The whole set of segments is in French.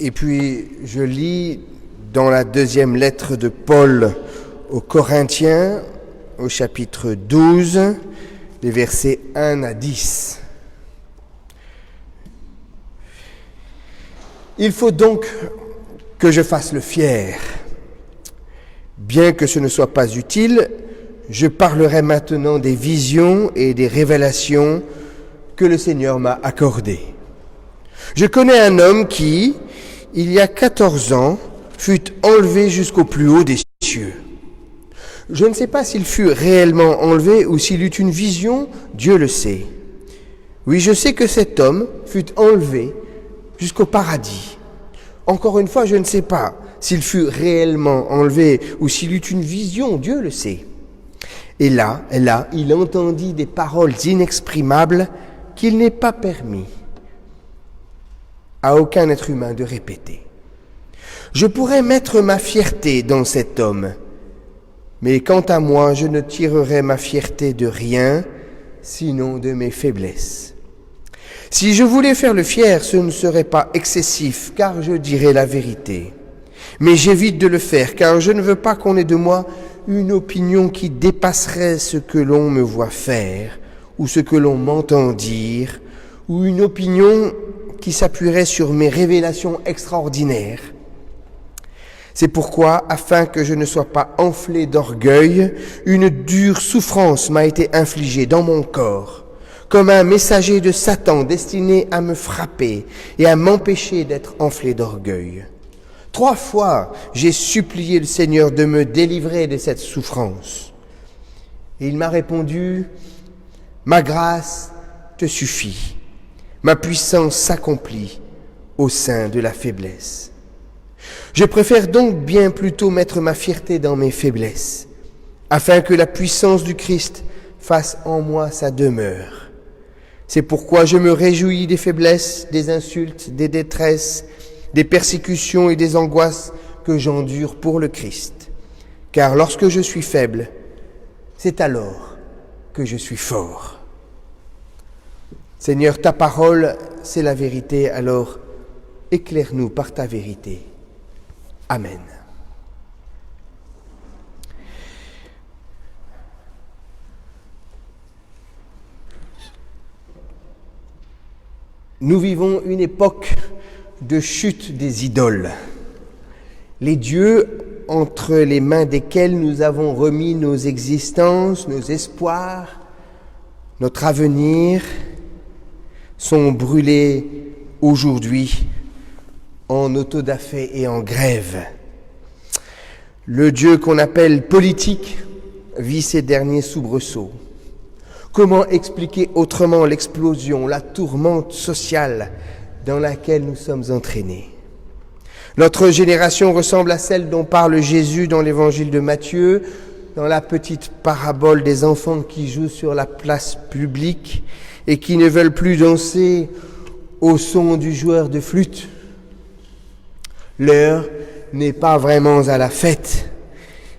Et puis, je lis dans la deuxième lettre de Paul aux Corinthiens, au chapitre 12, les versets 1 à 10. Il faut donc que je fasse le fier. Bien que ce ne soit pas utile, je parlerai maintenant des visions et des révélations que le Seigneur m'a accordées. Je connais un homme qui, il y a 14 ans, fut enlevé jusqu'au plus haut des cieux. Je ne sais pas s'il fut réellement enlevé ou s'il eut une vision, Dieu le sait. Oui, je sais que cet homme fut enlevé jusqu'au paradis. Encore une fois, je ne sais pas s'il fut réellement enlevé ou s'il eut une vision, Dieu le sait. Et là, il entendit des paroles inexprimables qu'il n'est pas permis à aucun être humain de répéter. Je pourrais mettre ma fierté dans cet homme, mais quant à moi, je ne tirerai ma fierté de rien, sinon de mes faiblesses. Si je voulais faire le fier, ce ne serait pas excessif, car je dirais la vérité. Mais j'évite de le faire, car je ne veux pas qu'on ait de moi une opinion qui dépasserait ce que l'on me voit faire, ou ce que l'on m'entend dire, ou une opinion qui s'appuierait sur mes révélations extraordinaires. C'est pourquoi, afin que je ne sois pas enflé d'orgueil, une dure souffrance m'a été infligée dans mon corps, comme un messager de Satan destiné à me frapper et à m'empêcher d'être enflé d'orgueil. 3 fois, j'ai supplié le Seigneur de me délivrer de cette souffrance. Et il m'a répondu, « Ma grâce te suffit. Ma puissance s'accomplit au sein de la faiblesse. » Je préfère donc bien plutôt mettre ma fierté dans mes faiblesses, afin que la puissance du Christ fasse en moi sa demeure. C'est pourquoi je me réjouis des faiblesses, des insultes, des détresses, des persécutions et des angoisses que j'endure pour le Christ. Car lorsque je suis faible, c'est alors que je suis fort. Seigneur, ta parole, c'est la vérité, alors éclaire-nous par ta vérité. Amen. Nous vivons une époque de chute des idoles. Les dieux entre les mains desquels nous avons remis nos existences, nos espoirs, notre avenir, sont brûlés aujourd'hui en autodafé et en grève. Le Dieu qu'on appelle politique vit ces derniers soubresauts. Comment expliquer autrement l'explosion, la tourmente sociale dans laquelle nous sommes entraînés? Notre génération ressemble à celle dont parle Jésus dans l'évangile de Matthieu, dans la petite parabole des enfants qui jouent sur la place publique et qui ne veulent plus danser au son du joueur de flûte. L'heure n'est pas vraiment à la fête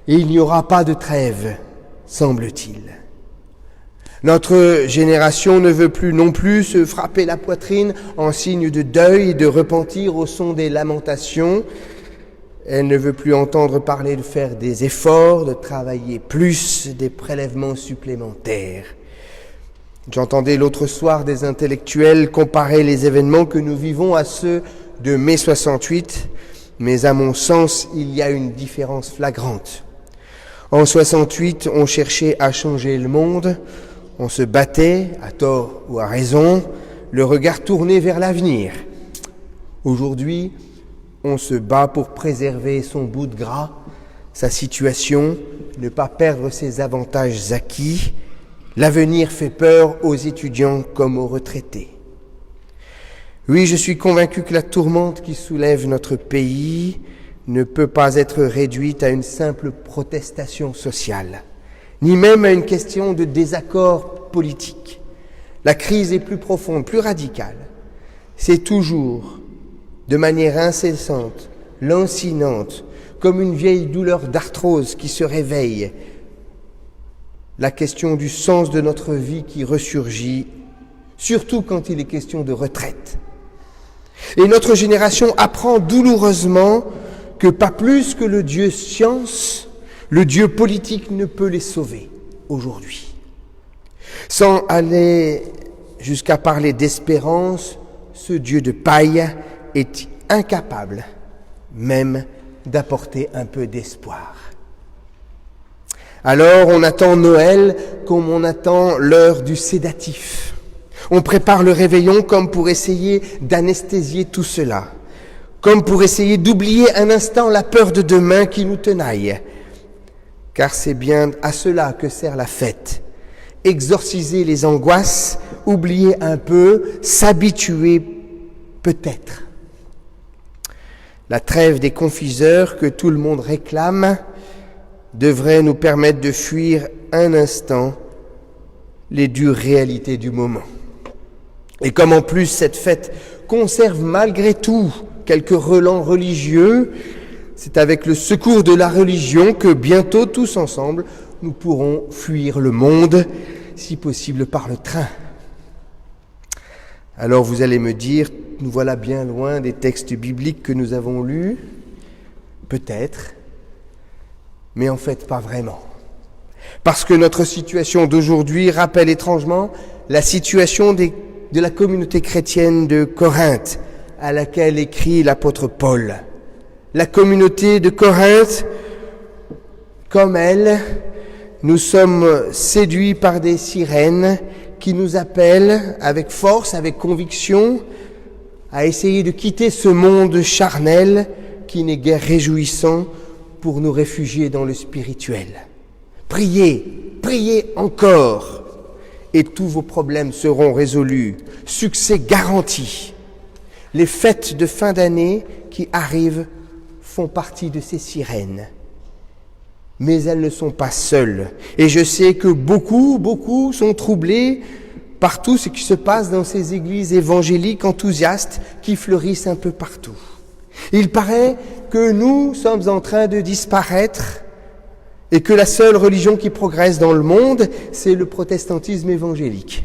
et il n'y aura pas de trêve, semble-t-il. Notre génération ne veut plus non plus se frapper la poitrine en signe de deuil et de repentir au son des lamentations. Elle ne veut plus entendre parler de faire des efforts, de travailler plus, des prélèvements supplémentaires. J'entendais l'autre soir des intellectuels comparer les événements que nous vivons à ceux de mai 68, mais à mon sens, il y a une différence flagrante. En 68, on cherchait à changer le monde, on se battait, à tort ou à raison, le regard tourné vers l'avenir. Aujourd'hui, on se bat pour préserver son bout de gras, sa situation, ne pas perdre ses avantages acquis. L'avenir fait peur aux étudiants comme aux retraités. Oui, je suis convaincu que la tourmente qui soulève notre pays ne peut pas être réduite à une simple protestation sociale, ni même à une question de désaccord politique. La crise est plus profonde, plus radicale. C'est toujours, de manière incessante, lancinante, comme une vieille douleur d'arthrose qui se réveille, la question du sens de notre vie qui ressurgit, surtout quand il est question de retraite. Et notre génération apprend douloureusement que pas plus que le Dieu science, le Dieu politique ne peut les sauver aujourd'hui. Sans aller jusqu'à parler d'espérance, ce Dieu de paille est incapable même d'apporter un peu d'espoir. Alors on attend Noël comme on attend l'heure du sédatif. On prépare le réveillon comme pour essayer d'anesthésier tout cela, comme pour essayer d'oublier un instant la peur de demain qui nous tenaille. Car c'est bien à cela que sert la fête. Exorciser les angoisses, oublier un peu, s'habituer peut-être. La trêve des confiseurs que tout le monde réclame devrait nous permettre de fuir un instant les dures réalités du moment. Et comme en plus cette fête conserve malgré tout quelques relents religieux, c'est avec le secours de la religion que bientôt tous ensemble nous pourrons fuir le monde, si possible par le train. Alors vous allez me dire, nous voilà bien loin des textes bibliques que nous avons lus, peut-être, mais en fait pas vraiment. Parce que notre situation d'aujourd'hui rappelle étrangement la situation de la communauté chrétienne de Corinthe, à laquelle écrit l'apôtre Paul. La communauté de Corinthe, comme elle, nous sommes séduits par des sirènes qui nous appellent avec force, avec conviction, à essayer de quitter ce monde charnel qui n'est guère réjouissant pour nous réfugier dans le spirituel. Priez, priez encore, et tous vos problèmes seront résolus. Succès garanti. Les fêtes de fin d'année qui arrivent font partie de ces sirènes. Mais elles ne sont pas seules. Et je sais que beaucoup sont troublés par tout ce qui se passe dans ces églises évangéliques enthousiastes qui fleurissent un peu partout. Il paraît que nous sommes en train de disparaître et que la seule religion qui progresse dans le monde, c'est le protestantisme évangélique.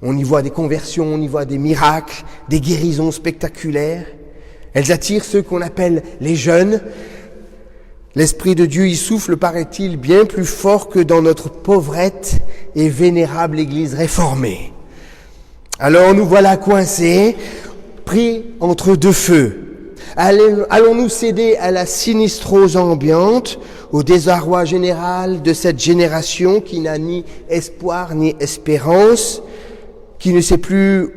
On y voit des conversions, on y voit des miracles, des guérisons spectaculaires. Elles attirent ceux qu'on appelle les jeunes. L'Esprit de Dieu y souffle, paraît-il, bien plus fort que dans notre pauvrette et vénérable Église réformée. Alors nous voilà coincés, pris entre deux feux. Allons-nous céder à la sinistrose ambiante, au désarroi général de cette génération qui n'a ni espoir ni espérance, qui ne sait plus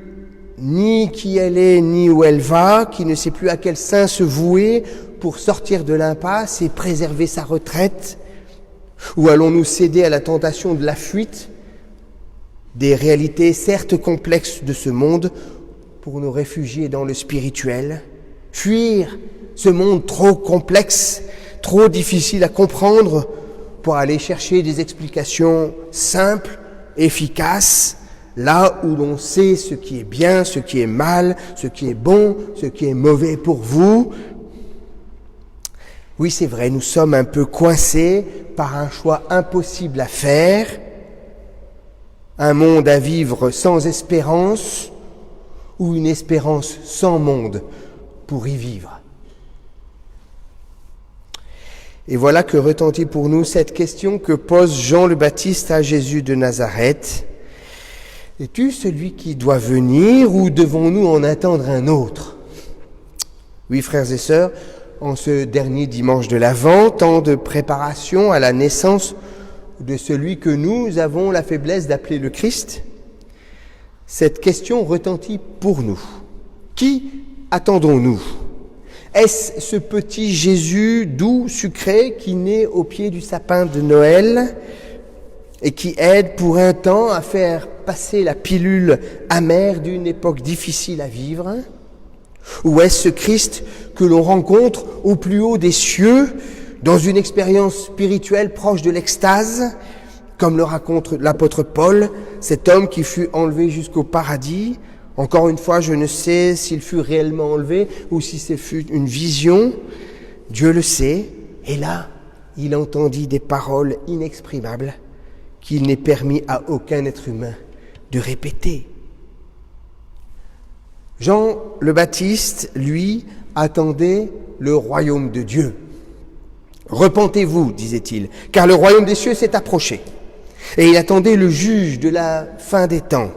ni qui elle est ni où elle va, qui ne sait plus à quel saint se vouer pour sortir de l'impasse et préserver sa retraite? Ou allons-nous céder à la tentation de la fuite, des réalités certes complexes de ce monde, pour nous réfugier dans le spirituel? Fuir ce monde trop complexe, trop difficile à comprendre, pour aller chercher des explications simples, efficaces, là où l'on sait ce qui est bien, ce qui est mal, ce qui est bon, ce qui est mauvais pour vous. Oui, c'est vrai, nous sommes un peu coincés par un choix impossible à faire, un monde à vivre sans espérance ou une espérance sans monde pour y vivre. Et voilà que retentit pour nous cette question que pose Jean le Baptiste à Jésus de Nazareth. Es-tu celui qui doit venir ou devons-nous en attendre un autre? Oui, frères et sœurs, en ce dernier dimanche de l'Avent, temps de préparation à la naissance de celui que nous avons la faiblesse d'appeler le Christ, cette question retentit pour nous. Qui attendons-nous? Est-ce ce petit Jésus doux, sucré, qui naît au pied du sapin de Noël et qui aide pour un temps à faire passer la pilule amère d'une époque difficile à vivre? Ou est-ce ce Christ que l'on rencontre au plus haut des cieux, dans une expérience spirituelle proche de l'extase, comme le raconte l'apôtre Paul, cet homme qui fut enlevé jusqu'au paradis? Encore une fois, je ne sais s'il fut réellement enlevé ou si ce fut une vision. Dieu le sait. Et là, il entendit des paroles inexprimables qu'il n'est permis à aucun être humain de répéter. Jean le Baptiste, lui, attendait le royaume de Dieu. « Repentez-vous, disait-il, car le royaume des cieux s'est approché. » Et il attendait le juge de la fin des temps,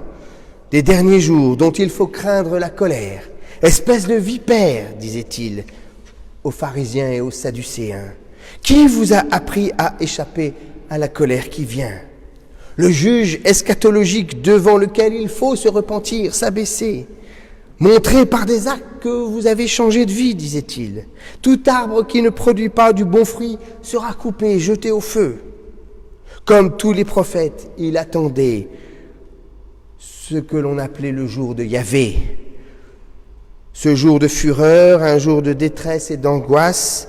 des derniers jours, dont il faut craindre la colère. « Espèce de vipère, disait-il aux pharisiens et aux sadducéens, qui vous a appris à échapper à la colère qui vient ? Le juge eschatologique devant lequel il faut se repentir, s'abaisser. Montrez par des actes que vous avez changé de vie, disait-il. Tout arbre qui ne produit pas du bon fruit sera coupé, jeté au feu. Comme tous les prophètes, il attendait ce que l'on appelait le jour de Yahvé. Ce jour de fureur, un jour de détresse et d'angoisse,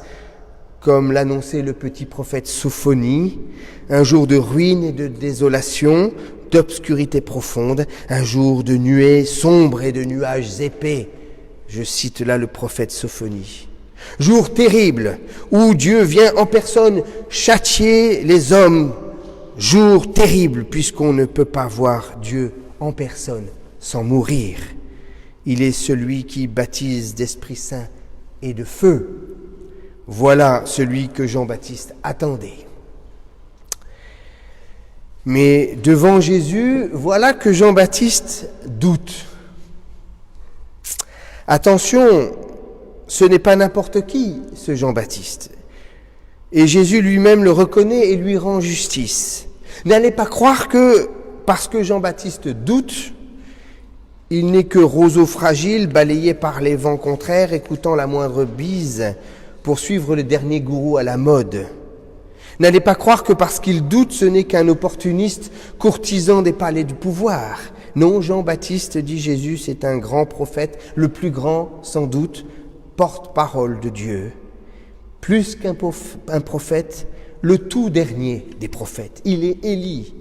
comme l'annonçait le petit prophète Sophonie, un jour de ruine et de désolation, d'obscurité profonde, un jour de nuées sombres et de nuages épais. Je cite là le prophète Sophonie. Jour terrible où Dieu vient en personne châtier les hommes. Jour terrible puisqu'on ne peut pas voir Dieu en personne sans mourir. Il est celui qui baptise d'Esprit Saint et de feu. Voilà celui que Jean-Baptiste attendait. Mais devant Jésus, voilà que Jean-Baptiste doute. Attention, ce n'est pas n'importe qui, ce Jean-Baptiste. Et Jésus lui-même le reconnaît et lui rend justice. N'allez pas croire que, parce que Jean-Baptiste doute, il n'est que roseau fragile, balayé par les vents contraires, écoutant la moindre bise pour suivre le dernier gourou à la mode. N'allez pas croire que parce qu'il doute, ce n'est qu'un opportuniste courtisan des palais du pouvoir. Non, Jean-Baptiste, dit Jésus, c'est un grand prophète, le plus grand, sans doute, porte-parole de Dieu. Plus qu'un prophète, le tout dernier des prophètes. Il est Élie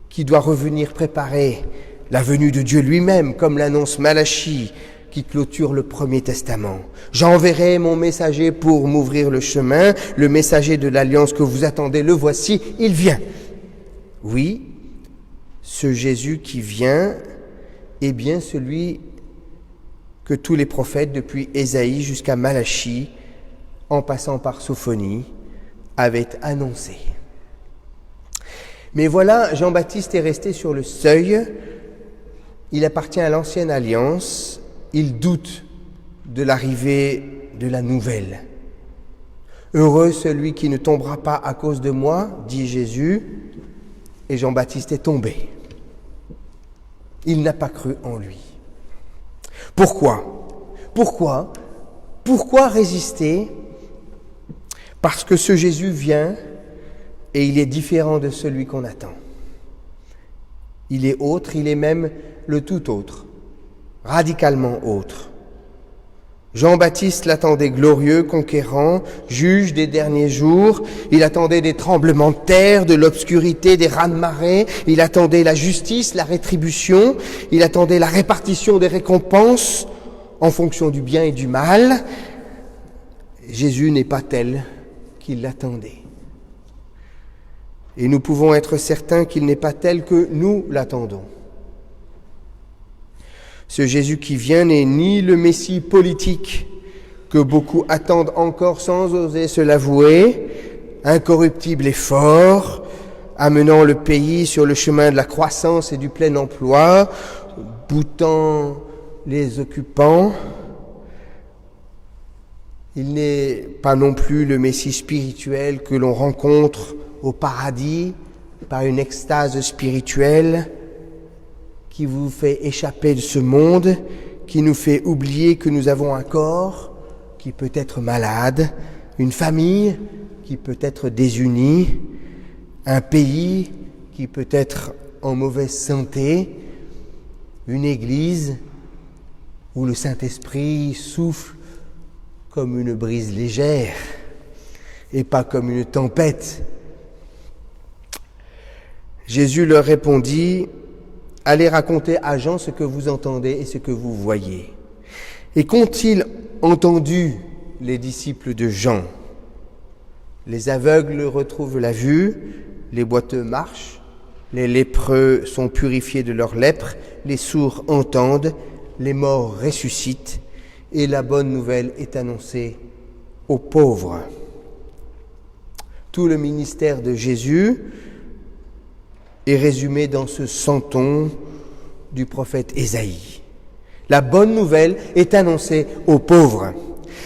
qui doit revenir préparer la venue de Dieu lui-même, comme l'annonce Malachie, qui clôture le Premier Testament. J'enverrai mon messager pour m'ouvrir le chemin, le messager de l'alliance que vous attendez, le voici, il vient. Oui, ce Jésus qui vient est bien celui que tous les prophètes, depuis Ésaïe jusqu'à Malachie, en passant par Sophonie, avaient annoncé. Mais voilà, Jean-Baptiste est resté sur le seuil. Il appartient à l'ancienne alliance. Il doute de l'arrivée de la nouvelle. Heureux celui qui ne tombera pas à cause de moi, dit Jésus, et Jean-Baptiste est tombé. Il n'a pas cru en lui. Pourquoi résister ? Parce que ce Jésus vient et il est différent de celui qu'on attend. Il est autre, il est même le tout autre. Radicalement autre. Jean-Baptiste l'attendait glorieux, conquérant, juge des derniers jours. Il attendait des tremblements de terre, de l'obscurité, des raz-de-marée. Il attendait la justice, la rétribution. Il attendait la répartition des récompenses en fonction du bien et du mal. Jésus n'est pas tel qu'il l'attendait. Et nous pouvons être certains qu'il n'est pas tel que nous l'attendons. Ce Jésus qui vient n'est ni le Messie politique que beaucoup attendent encore sans oser se l'avouer, incorruptible et fort, amenant le pays sur le chemin de la croissance et du plein emploi, boutant les occupants. Il n'est pas non plus le Messie spirituel que l'on rencontre au paradis par une extase spirituelle, qui vous fait échapper de ce monde, qui nous fait oublier que nous avons un corps qui peut être malade, une famille qui peut être désunie, un pays qui peut être en mauvaise santé, une église où le Saint-Esprit souffle comme une brise légère et pas comme une tempête. Jésus leur répondit: allez raconter à Jean ce que vous entendez et ce que vous voyez. Et qu'ont-ils entendu les disciples de Jean ? Les aveugles retrouvent la vue, les boiteux marchent, les lépreux sont purifiés de leur lèpre, les sourds entendent, les morts ressuscitent et la bonne nouvelle est annoncée aux pauvres. Tout le ministère de Jésus est résumé dans ce santon du prophète Ésaïe. La bonne nouvelle est annoncée aux pauvres.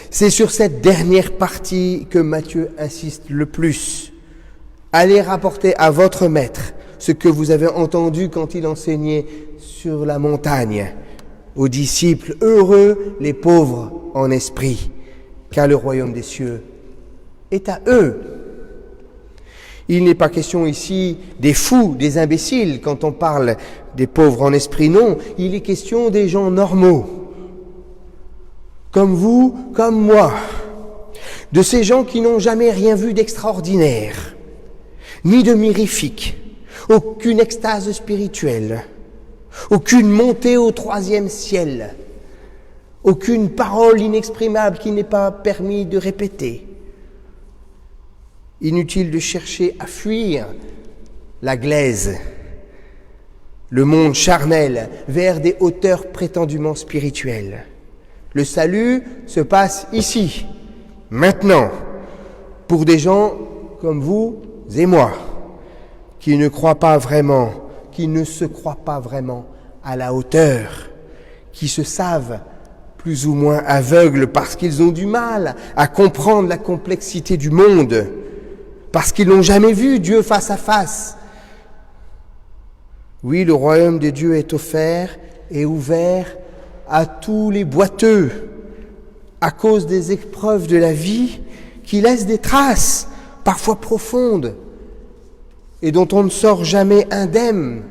C'est sur cette dernière partie que Matthieu insiste le plus. Allez rapporter à votre maître ce que vous avez entendu quand il enseignait sur la montagne. Aux disciples, heureux les pauvres en esprit, car le royaume des cieux est à eux. Il n'est pas question ici des fous, des imbéciles, quand on parle des pauvres en esprit, non. Il est question des gens normaux, comme vous, comme moi, de ces gens qui n'ont jamais rien vu d'extraordinaire, ni de mirifique, aucune extase spirituelle, aucune montée au 3e ciel, aucune parole inexprimable qui n'est pas permis de répéter. Inutile de chercher à fuir la glaise, le monde charnel, vers des hauteurs prétendument spirituelles. Le salut se passe ici, maintenant, pour des gens comme vous et moi, qui ne croient pas vraiment, qui ne se croient pas vraiment à la hauteur, qui se savent plus ou moins aveugles parce qu'ils ont du mal à comprendre la complexité du monde, parce qu'ils n'ont jamais vu Dieu face à face. Oui, le royaume de Dieu est offert et ouvert à tous les boiteux, à cause des épreuves de la vie qui laissent des traces, parfois profondes, et dont on ne sort jamais indemne.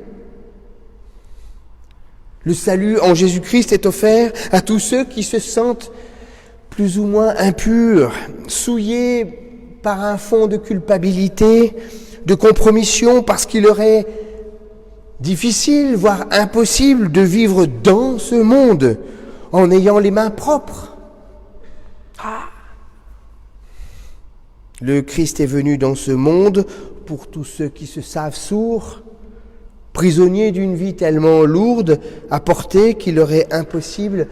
Le salut en Jésus-Christ est offert à tous ceux qui se sentent plus ou moins impurs, souillés par un fond de culpabilité, de compromission, parce qu'il leur est difficile, voire impossible de vivre dans ce monde en ayant les mains propres. Le Christ est venu dans ce monde pour tous ceux qui se savent sourds, prisonniers d'une vie tellement lourde à porter qu'il leur est impossible,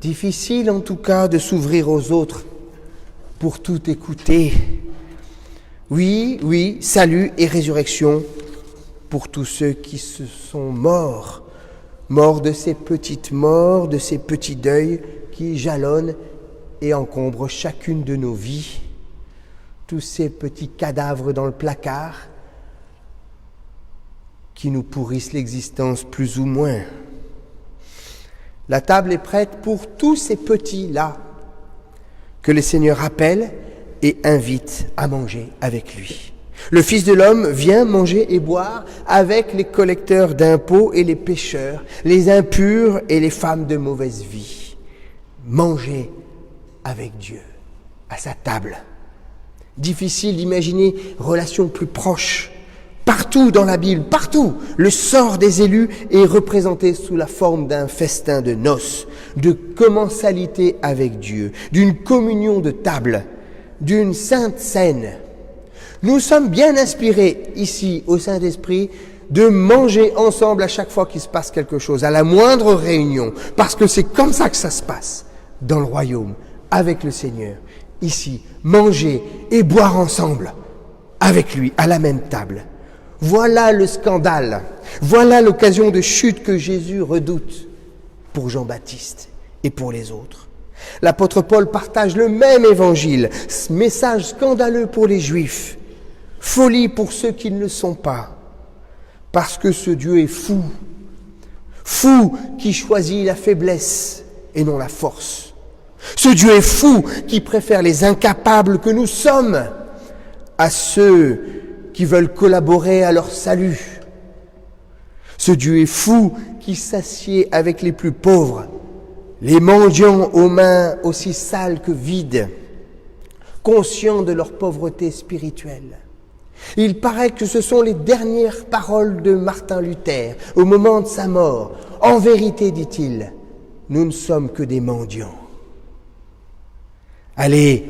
difficile en tout cas, de s'ouvrir aux autres pour tout écouter. Oui, salut et résurrection pour tous ceux qui se sont morts de ces petites morts, de ces petits deuils qui jalonnent et encombrent chacune de nos vies. Tous ces petits cadavres dans le placard qui nous pourrissent l'existence plus ou moins. La table est prête pour tous ces petits-là que le Seigneur appelle et invite à manger avec lui. Le Fils de l'homme vient manger et boire avec les collecteurs d'impôts et les pécheurs, les impurs et les femmes de mauvaise vie. Manger avec Dieu à sa table. Difficile d'imaginer relation plus proche. Partout dans la Bible, partout, le sort des élus est représenté sous la forme d'un festin de noces, de commensalité avec Dieu, d'une communion de table, d'une sainte scène. Nous sommes bien inspirés ici au Saint-Esprit de manger ensemble à chaque fois qu'il se passe quelque chose, à la moindre réunion, parce que c'est comme ça que ça se passe dans le royaume, avec le Seigneur. Ici, manger et boire ensemble, avec lui, à la même table. Voilà le scandale, voilà l'occasion de chute que Jésus redoute pour Jean-Baptiste et pour les autres. L'apôtre Paul partage le même évangile, ce message scandaleux pour les Juifs, folie pour ceux qui ne le sont pas, parce que ce Dieu est fou, fou qui choisit la faiblesse et non la force. Ce Dieu est fou qui préfère les incapables que nous sommes à ceux qui veulent collaborer à leur salut. Ce Dieu est fou qui s'assied avec les plus pauvres, les mendiants aux mains aussi sales que vides, conscients de leur pauvreté spirituelle. Il paraît que ce sont les dernières paroles de Martin Luther au moment de sa mort. En vérité, dit-il, nous ne sommes que des mendiants. Allez,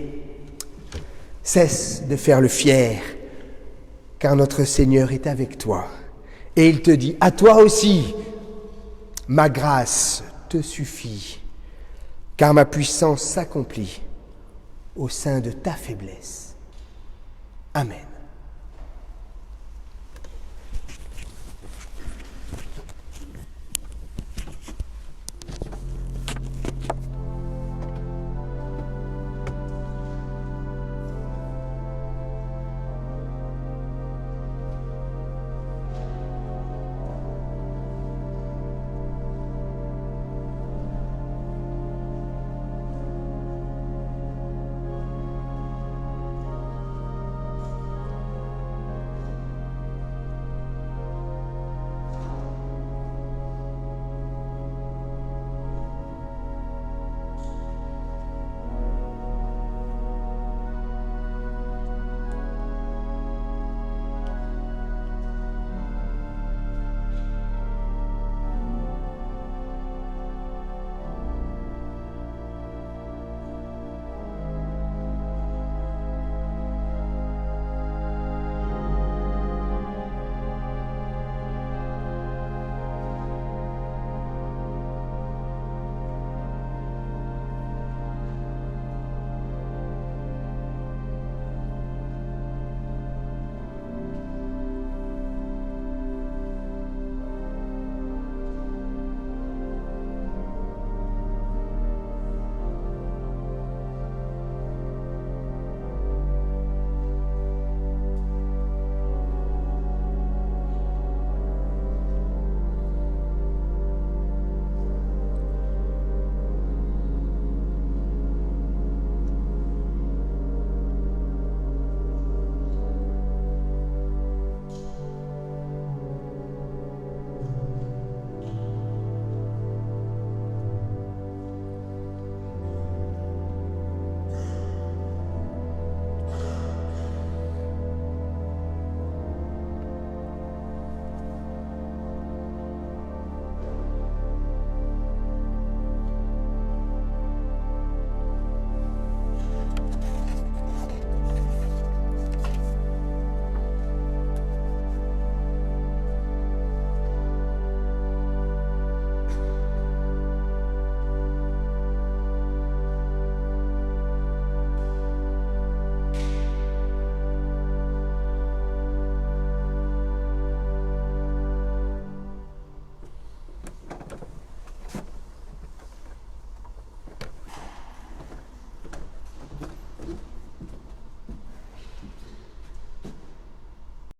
cesse de faire le fier, car notre Seigneur est avec toi. Et il te dit, à toi aussi, ma grâce te suffit, car ma puissance s'accomplit au sein de ta faiblesse. Amen.